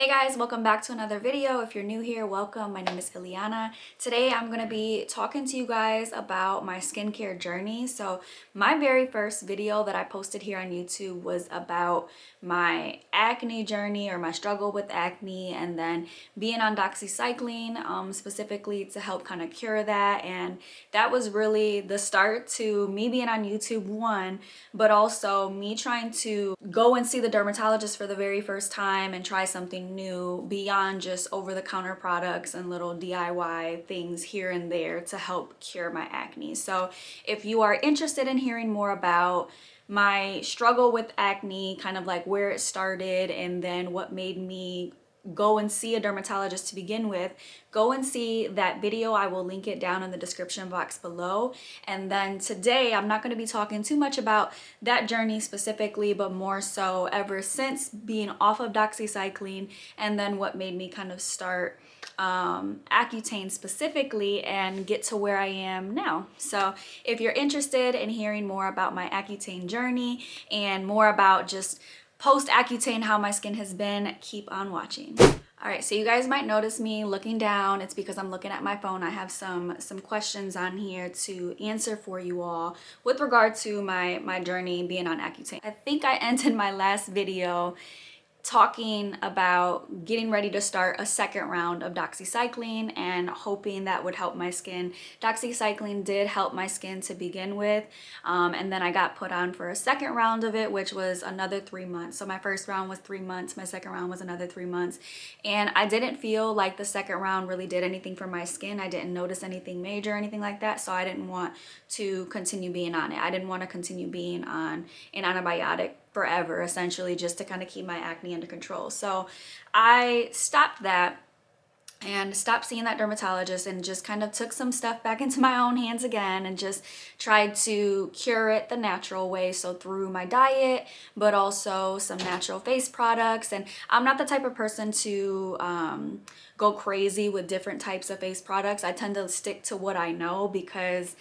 Hey guys, welcome back to another video. If you're new here, welcome. My name is Ileana. Today I'm going to be talking to you guys about my skincare journey. So my very first video that I posted here on YouTube was about my acne journey or my struggle with acne, and then being on doxycycline specifically to help kind of cure that. And that was really the start to me being on YouTube, one, but also me trying to go and see the dermatologist for the very first time and try something new beyond just over-the-counter products and little DIY things here and there to help cure my acne. So if you are interested in hearing more about my struggle with acne, kind of like where it started and then what made me go and see a dermatologist to begin with, go and see that video. I will link it down in the description box below. And then today I'm not going to be talking too much about that journey specifically, but more so ever since being off of doxycycline and then what made me kind of start Accutane specifically and get to where I am now. So if you're interested in hearing more about my Accutane journey and more about just post-Accutane, how my skin has been, keep on watching. All right, so you guys might notice me looking down. It's because I'm looking at my phone. I have some questions on here to answer for you all with regard to my journey being on Accutane. I think I ended my last video talking about getting ready to start a second round of doxycycline and hoping that would help my skin. Doxycycline did help my skin to begin with, and then I got put on for a second round of it, which was another 3 months. So my first round was 3 months, my second round was another 3 months, and I didn't feel like the second round really did anything for my skin. I didn't notice anything major or anything like that, so I didn't want to continue being on it. I didn't want to continue being on an antibiotic forever, essentially, just to kind of keep my acne under control. So I stopped that and stopped seeing that dermatologist and just kind of took some stuff back into my own hands again and just tried to cure it the natural way. So through my diet, but also some natural face products. And I'm not the type of person to go crazy with different types of face products. I tend to stick to what I know, because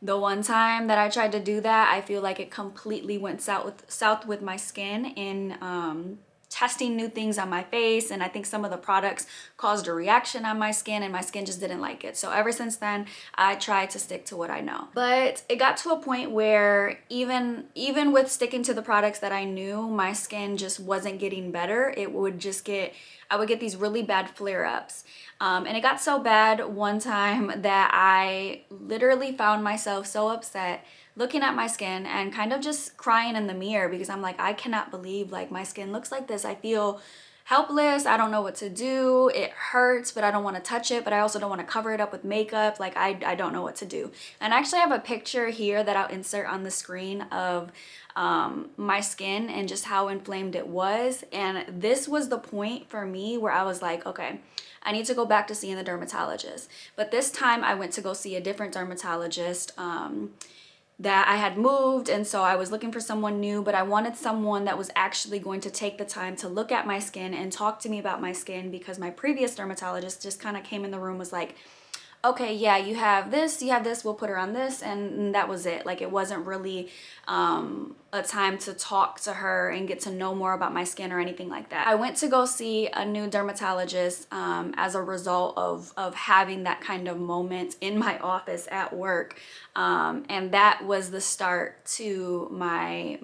the one time that I tried to do that, I feel like it completely went south with my skin in testing new things on my face, and I think some of the products caused a reaction on my skin and my skin just didn't like it. So ever since then, I tried to stick to what I know. But it got to a point where even with sticking to the products that I knew, my skin just wasn't getting better. It would just I would get these really bad flare-ups. And it got so bad one time that I literally found myself so upset looking at my skin and kind of just crying in the mirror, because I'm like, I cannot believe like my skin looks like this. I feel helpless. I don't know what to do. It hurts, but I don't want to touch it, but I also don't want to cover it up with makeup. Like I don't know what to do. And I actually have a picture here that I'll insert on the screen of my skin and just how inflamed it was. And this was the point for me where I was like, okay, I need to go back to seeing the dermatologist. But this time I went to go see a different dermatologist that I had moved, and so I was looking for someone new, but I wanted someone that was actually going to take the time to look at my skin and talk to me about my skin, because my previous dermatologist just kind of came in the room, was like, okay, yeah, you have this, we'll put her on this, and that was it. Like, it wasn't really a time to talk to her and get to know more about my skin or anything like that. I went to go see a new dermatologist as a result of having that kind of moment in my office at work, and that was the start to my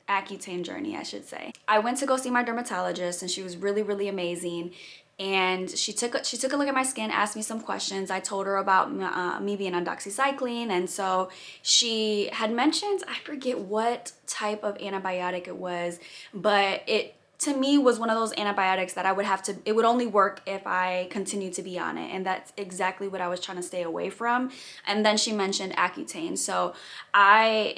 Accutane journey, I should say. I went to go see my dermatologist, and she was really amazing. And she took a look at my skin, asked me some questions. I told her about me being on doxycycline, and so she had mentioned, I forget what type of antibiotic it was, but it to me was one of those antibiotics that it would only work if I continued to be on it, and that's exactly what I was trying to stay away from. And then she mentioned Accutane, so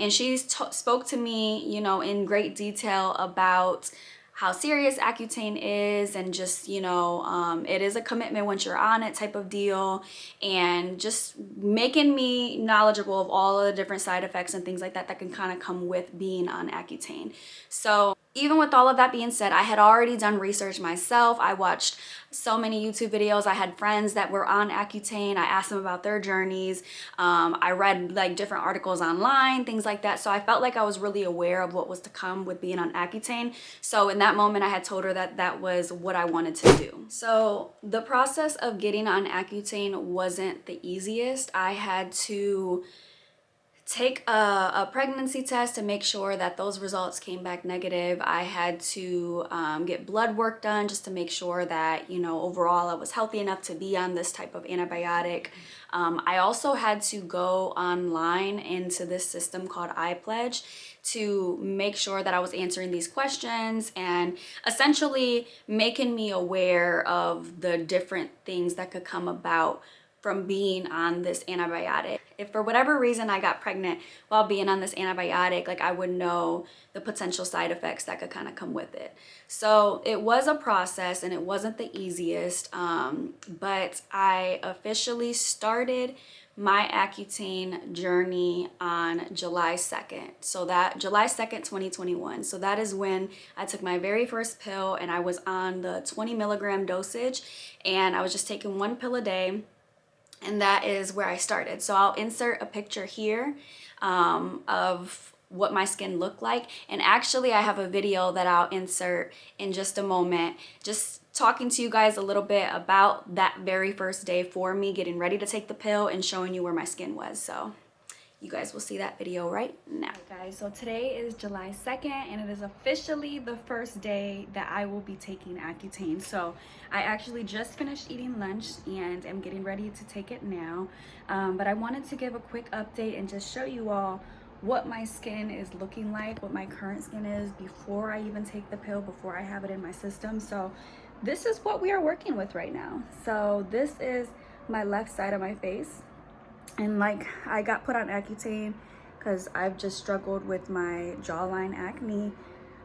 she spoke to me, you know, in great detail about how serious Accutane is, and just, you know, it is a commitment once you're on it type of deal, and just making me knowledgeable of all of the different side effects and things like that that can kind of come with being on Accutane. So even with all of that being said, I had already done research myself. I watched so many YouTube videos. I had friends that were on Accutane. I asked them about their journeys. I read like different articles online, things like that. So I felt like I was really aware of what was to come with being on Accutane. So in that moment, I had told her that that was what I wanted to do. So the process of getting on Accutane wasn't the easiest. I had to take a pregnancy test to make sure that those results came back negative. I had to get blood work done just to make sure that, you know, overall I was healthy enough to be on this type of antibiotic. I also had to go online into this system called iPledge to make sure that I was answering these questions and essentially making me aware of the different things that could come about from being on this antibiotic. If for whatever reason I got pregnant while being on this antibiotic, like I would know the potential side effects that could kind of come with it. So it was a process and it wasn't the easiest, but I officially started my Accutane journey on July 2nd. So that July 2nd, 2021. So that is when I took my very first pill and I was on the 20 milligram dosage and I was just taking one pill a day. And that is where I started. So I'll insert a picture here of what my skin looked like. And actually I have a video that I'll insert in just a moment, just talking to you guys a little bit about that very first day for me getting ready to take the pill and showing you where my skin was. So you guys will see that video right now. Hey guys, so today is July 2nd and it is officially the first day that I will be taking Accutane. So I actually just finished eating lunch and am getting ready to take it now. But I wanted to give a quick update and just show you all what my skin is looking like, what my current skin is before I even take the pill, before I have it in my system. So this is what we are working with right now. So this is my left side of my face. And like I got put on Accutane because I've just struggled with my jawline acne,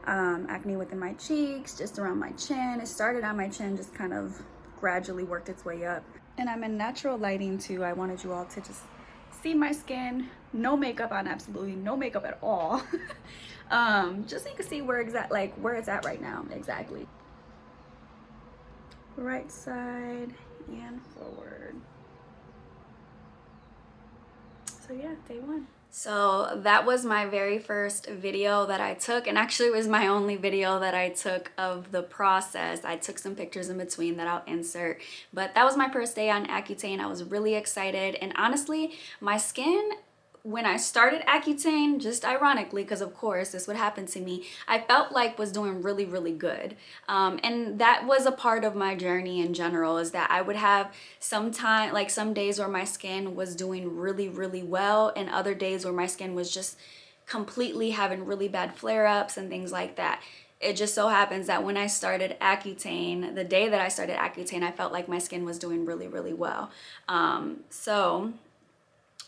acne within my cheeks, just around my chin. It started on my chin, just kind of gradually worked its way up. And I'm in natural lighting too. I wanted you all to just see my skin, no makeup on, absolutely no makeup at all. Just so you can see where where it's at right now, exactly. Right side and forward. So yeah, day one. So that was my very first video that I took, and actually it was my only video that I took of the process. I took some pictures in between that I'll insert, but that was my first day on Accutane. I was really excited, and honestly, my skin, when I started Accutane, just ironically, because of course this would happen to me, I felt like was doing really, really good. And that was a part of my journey in general, is that I would have some days where my skin was doing really, really well, and other days where my skin was just completely having really bad flare-ups and things like that. It just so happens that when I started Accutane, the day that I started Accutane, I felt like my skin was doing really, really well. So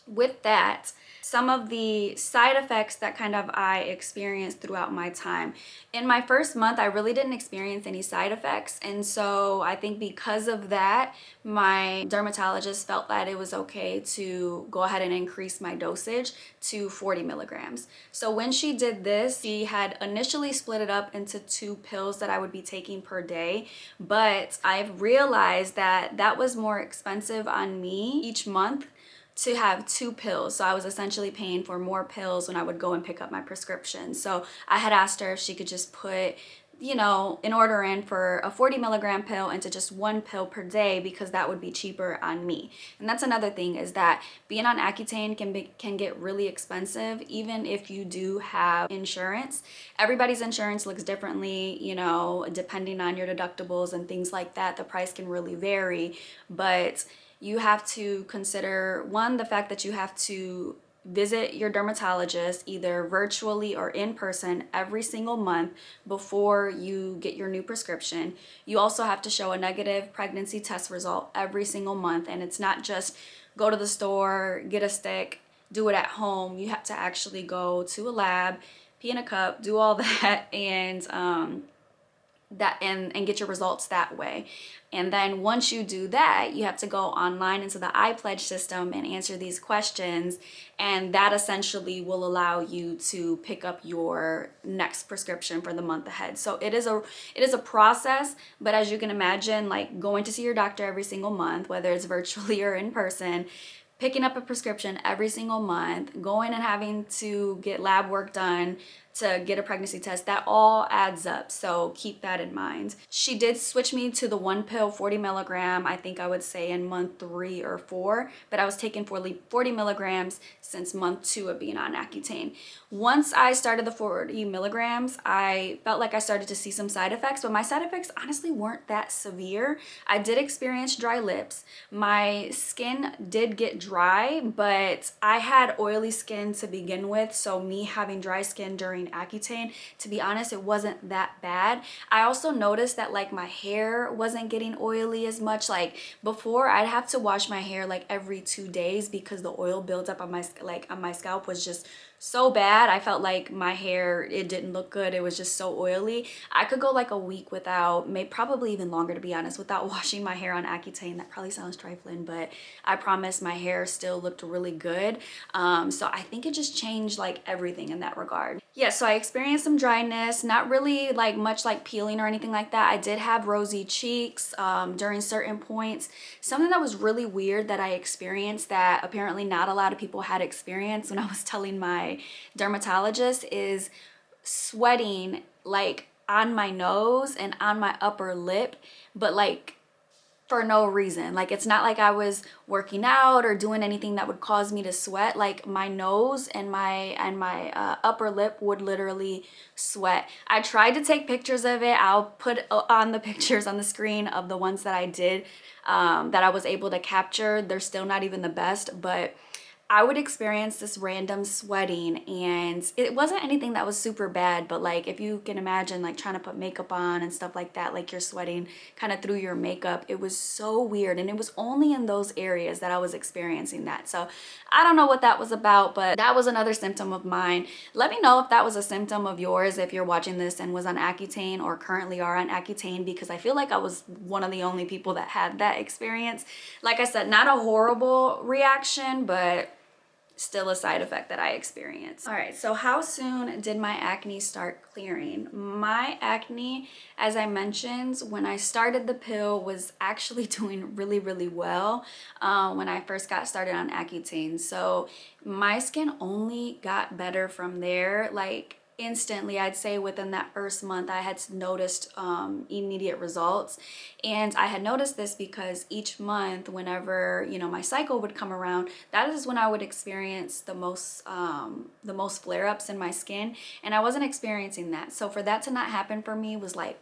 with that, some of the side effects that kind of I experienced throughout my time. In my first month, I really didn't experience any side effects. And so I think because of that, my dermatologist felt that it was okay to go ahead and increase my dosage to 40 milligrams. So when she did this, she had initially split it up into 2 pills that I would be taking per day. But I've realized that that was more expensive on me each month to have 2 pills. So I was essentially paying for more pills when I would go and pick up my prescription. So I had asked her if she could just put, you know, an order in for a 40 milligram pill into just 1 pill per day, because that would be cheaper on me. And that's another thing, is that being on Accutane can get really expensive, even if you do have insurance. Everybody's insurance looks differently, you know, depending on your deductibles and things like that. The price can really vary, but you have to consider, one, the fact that you have to visit your dermatologist either virtually or in person every single month before you get your new prescription. You also have to show a negative pregnancy test result every single month, and it's not just go to the store, get a stick, do it at home. You have to actually go to a lab, pee in a cup, do all that, and that and get your results that way. And then once you do that, you have to go online into the iPledge system and answer these questions, and that essentially will allow you to pick up your next prescription for the month ahead. So it is a process, but as you can imagine, like going to see your doctor every single month, whether it's virtually or in person, picking up a prescription every single month, going and having to get lab work done to get a pregnancy test, that all adds up. So keep that in mind. She did switch me to the 1 pill 40 milligram, I think I would say in month 3 or 4, but I was taking 40 milligrams since month 2 of being on Accutane. Once I started the 40 milligrams, I felt like I started to see some side effects, but my side effects honestly weren't that severe. I did experience dry lips. My skin did get dry, but I had oily skin to begin with, so me having dry skin during Accutane, to be honest, it wasn't that bad. I also noticed that like my hair wasn't getting oily as much. Like before, I'd have to wash my hair like every 2 days because the oil buildup on my scalp was just so bad. I felt like my hair, it didn't look good. It was just so oily. I could go like a week without, maybe probably even longer to be honest, without washing my hair on Accutane. That probably sounds trifling, but I promise my hair still looked really good. So I think it just changed like everything in that regard. Yeah, so I experienced some dryness, not really like much like peeling or anything like that. I did have rosy cheeks during certain points. Something that was really weird that I experienced that apparently not a lot of people had experienced when I was telling my dermatologist is sweating like on my nose and on my upper lip, but like for no reason. Like it's not like I was working out or doing anything that would cause me to sweat. Like my nose and my upper lip would literally sweat. I tried to take pictures of it. I'll put on the pictures on the screen of the ones that I did that I was able to capture. They're still not even the best, but I would experience this random sweating, and it wasn't anything that was super bad, but like if you can imagine like trying to put makeup on and stuff like that, like you're sweating kind of through your makeup, it was so weird. And it was only in those areas that I was experiencing that. So I don't know what that was about, but that was another symptom of mine. Let me know if that was a symptom of yours, if you're watching this and was on Accutane or currently are on Accutane, because I feel like I was one of the only people that had that experience. Like I said, not a horrible reaction, but still a side effect that I experienced. All right, so how soon did my acne start clearing? My acne, as I mentioned, when I started the pill was actually doing really, really well when I first got started on Accutane. So my skin only got better from there. Like instantly, I'd say within that first month I had noticed immediate results. And I had noticed this because each month, whenever my cycle would come around, that is when I would experience the most flare-ups in my skin, and I wasn't experiencing that. So for that to not happen for me was like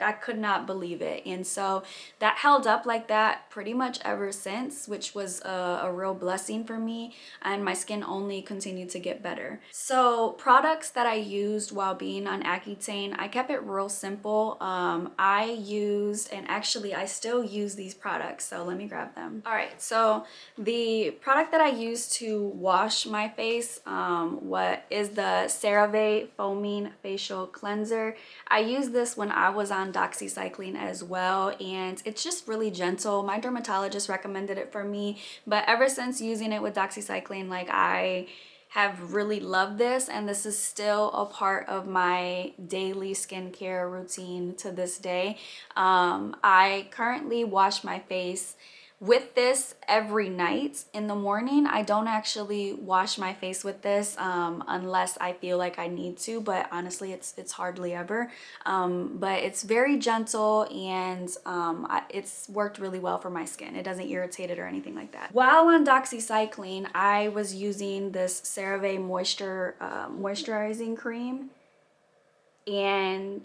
I could not believe it. And so that held up like that pretty much ever since, which was a real blessing for me, and my skin only continued to get better. So products that I used while being on Accutane, I kept it real simple. I used, and actually I still use these products, so let me grab them. All right, so the product that I used to wash my face what is the CeraVe Foaming Facial Cleanser. I used this when I was on doxycycline as well, and it's just really gentle. My dermatologist recommended it for me, but ever since using it with doxycycline, like I have really loved this, and this is still a part of my daily skincare routine to this day. I currently wash my face with this every night in the morning. I don't actually wash my face with this unless I feel like I need to, but honestly it's hardly ever. But it's very gentle, and it's worked really well for my skin. It doesn't irritate it or anything like that. While on doxycycline, I was using this CeraVe moisturizing cream, and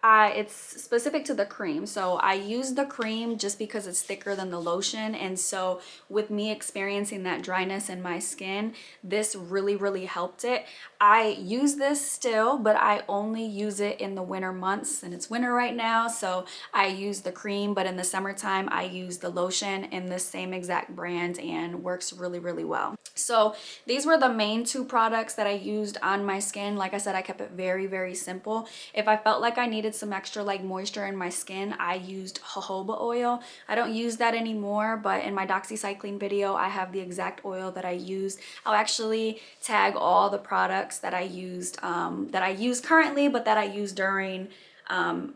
it's specific to the cream. So I use the cream just because it's thicker than the lotion, and so with me experiencing that dryness in my skin, this really, really helped it. I use this still, but I only use it in the winter months, and it's winter right now, so I use the cream, but in the summertime I use the lotion in the same exact brand and works really, really well. So these were the main two products that I used on my skin. Like I said, I kept it very, very simple. If I felt like I needed some extra like moisture in my skin, I used jojoba oil. I don't use that anymore, but in my doxycycline video, I have the exact oil that I used. I'll actually tag all the products that I used, that I use currently, but that I used during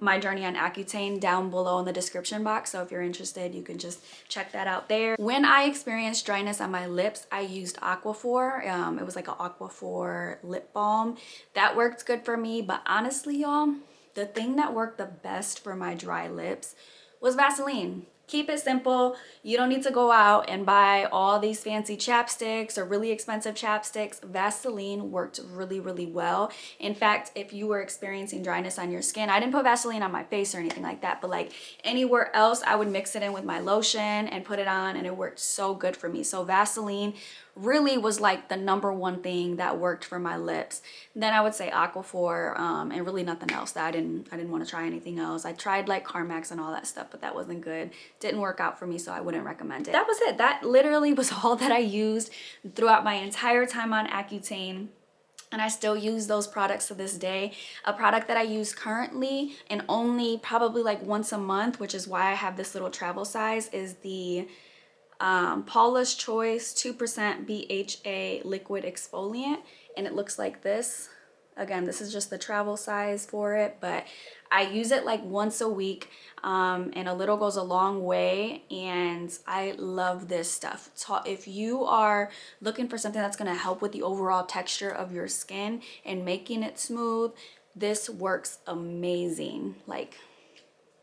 my journey on Accutane down below in the description box. So if you're interested, you can just check that out there. When I experienced dryness on my lips, I used Aquaphor. It was like an Aquaphor lip balm. That worked good for me, but honestly, y'all, the thing that worked the best for my dry lips was Vaseline. Keep it simple. You don't need to go out and buy all these fancy chapsticks or really expensive chapsticks. Vaseline worked really, really well. In fact, if you were experiencing dryness on your skin, I didn't put Vaseline on my face or anything like that, but like anywhere else, I would mix it in with my lotion and put it on, and it worked so good for me. So Vaseline really was like the #1 thing that worked for my lips. Then I would say Aquaphor, and really nothing else. That I didn't want to try anything else. I tried like Carmex and all that stuff, but that wasn't good. Didn't work out for me, so I wouldn't recommend it. That was it. That literally was all that I used throughout my entire time on Accutane. And I still use those products to this day. A product that I use currently and only probably like once a month, which is why I have this little travel size, is the Paula's Choice 2% BHA liquid exfoliant, and it looks like this. Again, this is just the travel size for it, but I use it like once a week, and a little goes a long way, and I love this stuff. If you are looking for something that's going to help with the overall texture of your skin and making it smooth, this works amazing. Like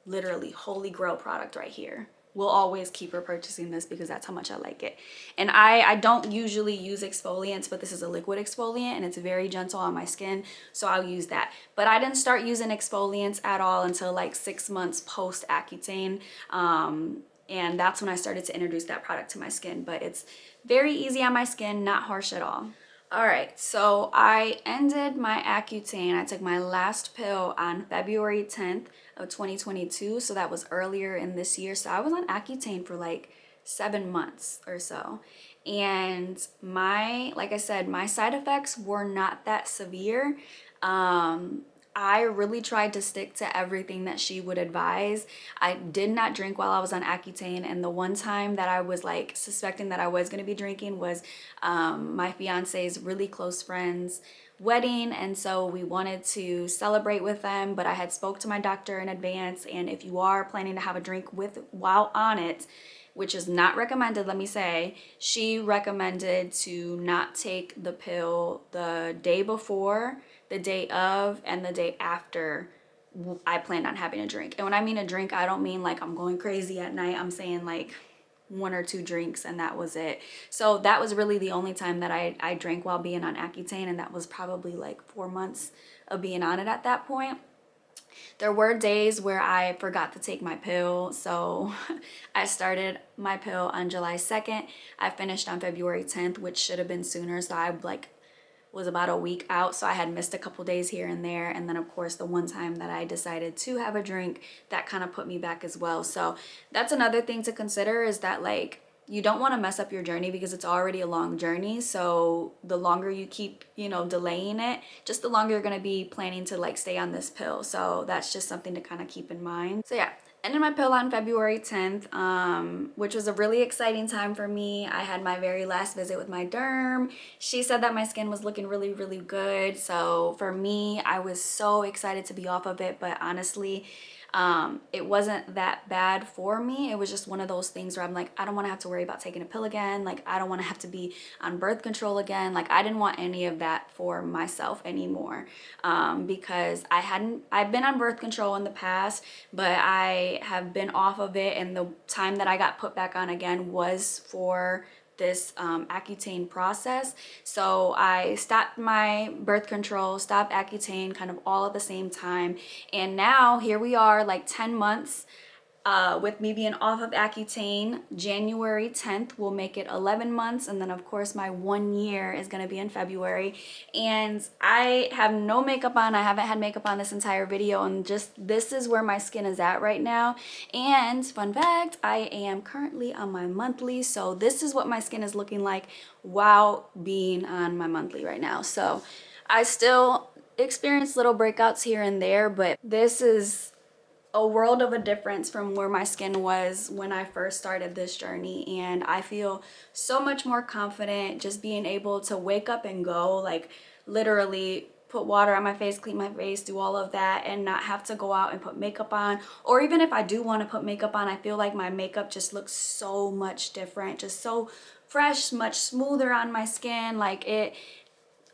literally holy grail product right here. We'll always keep repurchasing this because that's how much I like it. And I don't usually use exfoliants, but this is a liquid exfoliant and it's very gentle on my skin, so I'll use that. But I didn't start using exfoliants at all until like 6 months post Accutane, and that's when I started to introduce that product to my skin. But it's very easy on my skin, not harsh at all. All right, so I ended my Accutane. I took my last pill on February 10th of 2022, so that was earlier in this year. So I was on Accutane for like 7 months or so. And like I said, my side effects were not that severe. I really tried to stick to everything that she would advise. I did not drink while I was on Accutane, and the one time that I was like suspecting that I was going to be drinking was my fiance's really close friend's wedding, and so we wanted to celebrate with them, but I had spoke to my doctor in advance, and if you are planning to have a drink while on it, which is not recommended, let me say, she recommended to not take the pill the day before, the day of, and the day after I planned on having a drink. And when I mean a drink, I don't mean like I'm going crazy at night. I'm saying like 1 or 2 drinks, and that was it. So that was really the only time that I drank while being on Accutane, and that was probably like 4 months of being on it at that point. There were days where I forgot to take my pill, so I started my pill on July 2nd. I finished on February 10th, which should have been sooner, so I was about a week out, so I had missed a couple days here and there. And then of course the one time that I decided to have a drink, that kind of put me back as well. So that's another thing to consider, is that like you don't want to mess up your journey because it's already a long journey. So the longer you keep, delaying it, just the longer you're going to be planning to like stay on this pill. So that's just something to kind of keep in mind. So yeah, ended my pill on February 10th, which was a really exciting time for me. I had my very last visit with my derm. She said that my skin was looking really, really good. So for me, I was so excited to be off of it, but honestly, it wasn't that bad for me. It was just one of those things where I'm like, I don't want to have to worry about taking a pill again. Like, I don't want to have to be on birth control again. Like, I didn't want any of that for myself anymore, because I've been on birth control in the past, but I have been off of it, and the time that I got put back on again was for this Accutane process. So I stopped my birth control, stopped Accutane, kind of all at the same time. And now here we are, like 10 months With me being off of Accutane, January 10th will make it 11 months. And then of course my 1 year is gonna be in February. And I have no makeup on. I haven't had makeup on this entire video, and just this is where my skin is at right now. And fun fact, I am currently on my monthly. So this is what my skin is looking like while being on my monthly right now. So I still experience little breakouts here and there, but this is a world of a difference from where my skin was when I first started this journey. And I feel so much more confident just being able to wake up and go, like literally put water on my face, clean my face, do all of that, and not have to go out and put makeup on. Or even if I do want to put makeup on, I feel like my makeup just looks so much different, just so fresh, much smoother on my skin. Like, it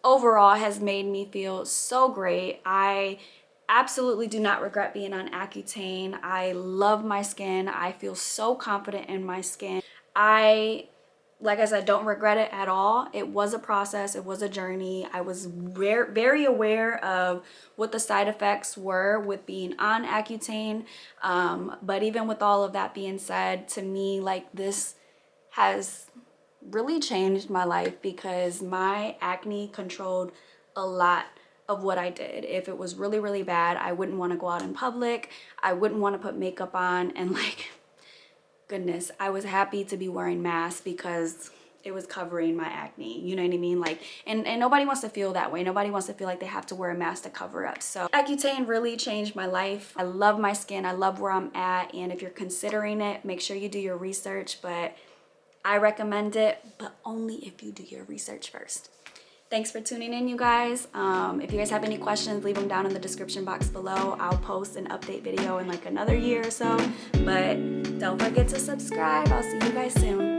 overall has made me feel so great. I absolutely do not regret being on Accutane. I love my skin. I feel so confident in my skin. Like I said, don't regret it at all. It was a process. It was a journey. I was very aware of what the side effects were with being on Accutane. But even with all of that being said, to me, like, this has really changed my life, because my acne controlled a lot of what I did. If it was really, really bad, I wouldn't want to go out in public. I wouldn't want to put makeup on. And like, goodness, I was happy to be wearing masks because it was covering my acne. You know what I mean? Like, and nobody wants to feel that way. Nobody wants to feel like they have to wear a mask to cover up. So Accutane really changed my life. I love my skin. I love where I'm at. And if you're considering it, make sure you do your research. But I recommend it, but only if you do your research first. Thanks for tuning in, you guys. If you guys have any questions, leave them down in the description box below. I'll post an update video in like another year or so. But don't forget to subscribe. I'll see you guys soon.